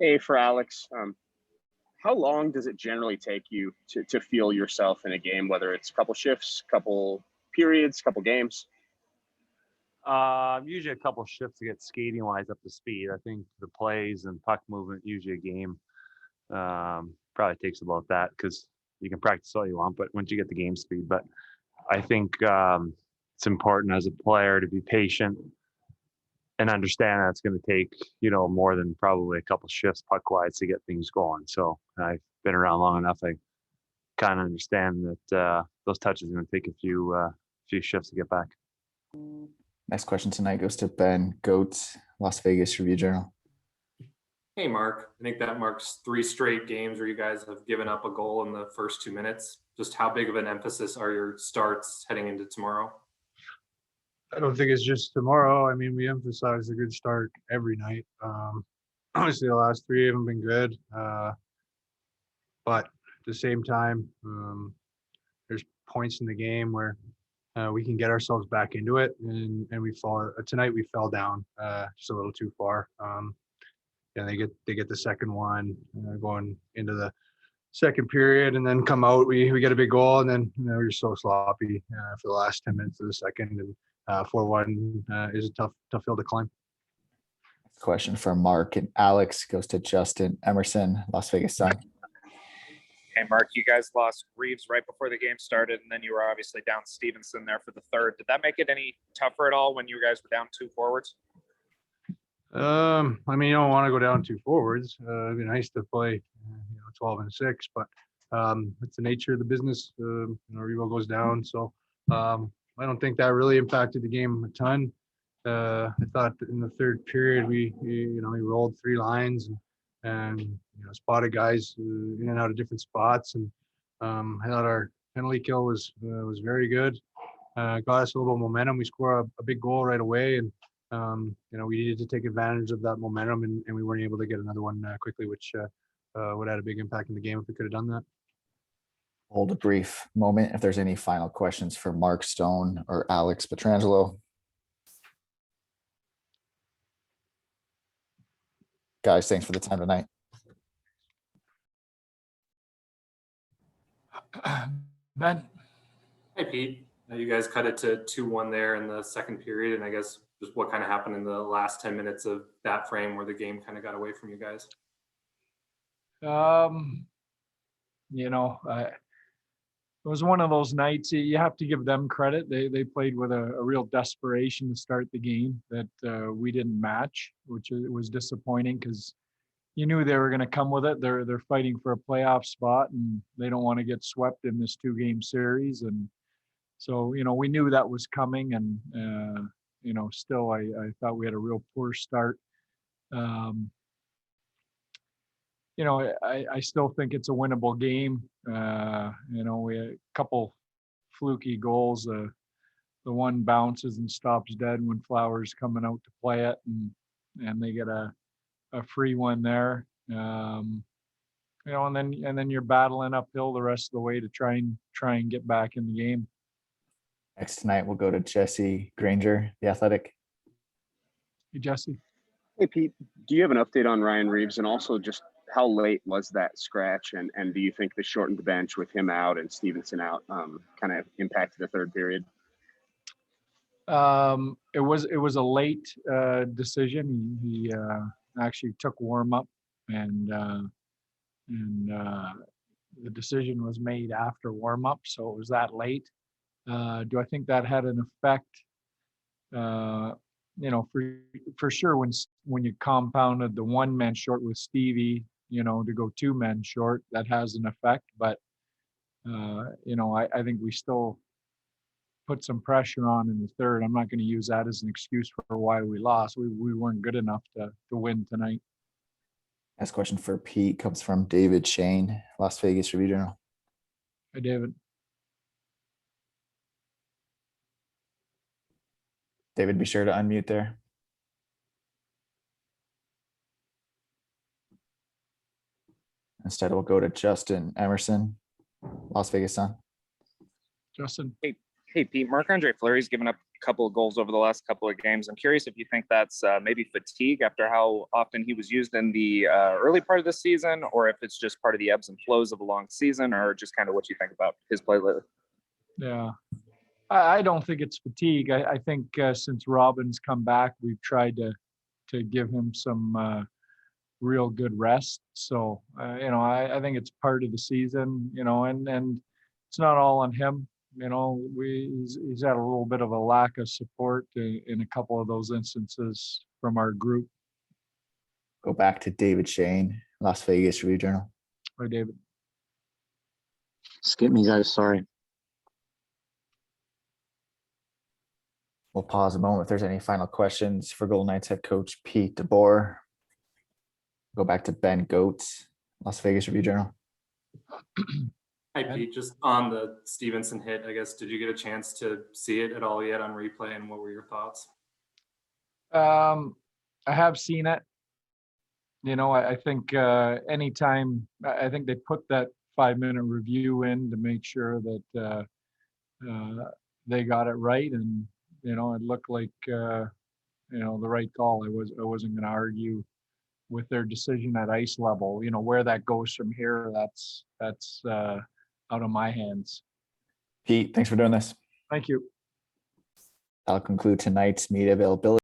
Hey, for Alex, how long does it generally take you to feel yourself in a game, whether it's a couple shifts, couple periods, couple games? Usually a couple shifts to get skating wise up to speed. I think the plays and puck movement, usually a game, probably takes about that because you can practice all you want, but once you get the game speed. But I think it's important as a player to be patient and understand that it's going to take, more than probably a couple shifts puck wise to get things going. So I've been around long enough. I kind of understand that those touches are going to take a few shifts to get back. Next question tonight goes to Ben Goetz, Las Vegas Review-Journal. Hey, Mark. I think that marks 3 straight games where you guys have given up a goal in the first 2 minutes. Just how big of an emphasis are your starts heading into tomorrow? I don't think it's just tomorrow. I mean, we emphasize a good start every night. Honestly, the last 3 haven't been good. But at the same time, there's points in the game where we can get ourselves back into it, and we fall. Tonight we fell down just a little too far. They get the second one going into the second period, and then come out. We get a big goal, and then we're just so sloppy for the last 10 minutes of the second, and 4-1 is a tough hill to climb. Question from Mark and Alex goes to Justin Emerson, Las Vegas Sun. Hey, Mark, you guys lost Reeves right before the game started, and then you were obviously down Stevenson there for the third. Did that make it any tougher at all when you guys were down 2 forwards? I mean, you don't want to go down 2 forwards. It'd be nice to play 12 and 6, but it's the nature of the business. Revo goes down, so I don't think that really impacted the game a ton. I thought that in the third period we rolled 3 lines and spotted guys in and out of different spots, and I thought our penalty kill was very good. Got us a little momentum. We scored a big goal right away, and we needed to take advantage of that momentum, and we weren't able to get another one quickly, which would have had a big impact in the game if we could have done that. Hold a brief moment if there's any final questions for Mark Stone or Alex Pietrangelo. Guys, thanks for the time tonight. Ben? Hey, Pete. You guys cut it to 2-1 there in the second period, and I guess just what kind of happened in the last 10 minutes of that frame where the game kind of got away from you guys? It was one of those nights. You have to give them credit. They played with a real desperation to start the game that we didn't match, which was disappointing because you knew they were going to come with it. They're fighting for a playoff spot, and they don't want to get swept in this 2-game series. And so, we knew that was coming, and still I thought we had a real poor start. I still think it's a winnable game. We had a couple fluky goals. The one bounces and stops dead when Flowers coming out to play it, and they get a free one there. And then you're battling uphill the rest of the way to try and get back in the game. Next tonight, we'll go to Jesse Granger, The Athletic. Hey, Jesse. Hey, Pete, do you have an update on Ryan Reeves, and also just how late was that scratch? And do you think the shortened bench with him out and Stevenson out kind of impacted the third period? It was a late decision. He actually took warm up, and the decision was made after warm up, so it was that late. Do I think that had an effect? For sure, when you compounded the 1 man short with Stevie, to go 2 men short, that has an effect. But I think we still put some pressure on in the third. I'm not going to use that as an excuse for why we lost. We weren't good enough to win tonight. Next question for Pete comes from David Shane, Las Vegas Review-Journal. Hi, David. David, be sure to unmute there. Instead, we'll go to Justin Emerson, Las Vegas Sun. Justin. Hey, Pete, Marc-Andre Fleury's given up couple of goals over the last couple of games. I'm curious if you think that's maybe fatigue after how often he was used in the early part of the season, or if it's just part of the ebbs and flows of a long season, or just kind of what you think about his play lately. Yeah. I don't think it's fatigue. I think since Robin's come back, we've tried to give him some real good rest. So, I think it's part of the season, and it's not all on him. He's had a little bit of a lack of support in a couple of those instances from our group. Go back to David Shane, Las Vegas Review Journal. Hi, David. Skip me, guys. Sorry. We'll pause a moment if there's any final questions for Golden Knights head coach Pete DeBoer. Go back to Ben Goetz, Las Vegas Review Journal. Hi, Pete. Just on the Stevenson hit, I guess, did you get a chance to see it at all yet on replay, and what were your thoughts? I have seen it. I think anytime, I think they put that 5-minute review in to make sure that they got it right, and it looked like the right call. I wasn't going to argue with their decision at ice level. Where that goes from here, that's out of my hands. Pete, thanks for doing this. Thank you. That'll conclude tonight's media availability.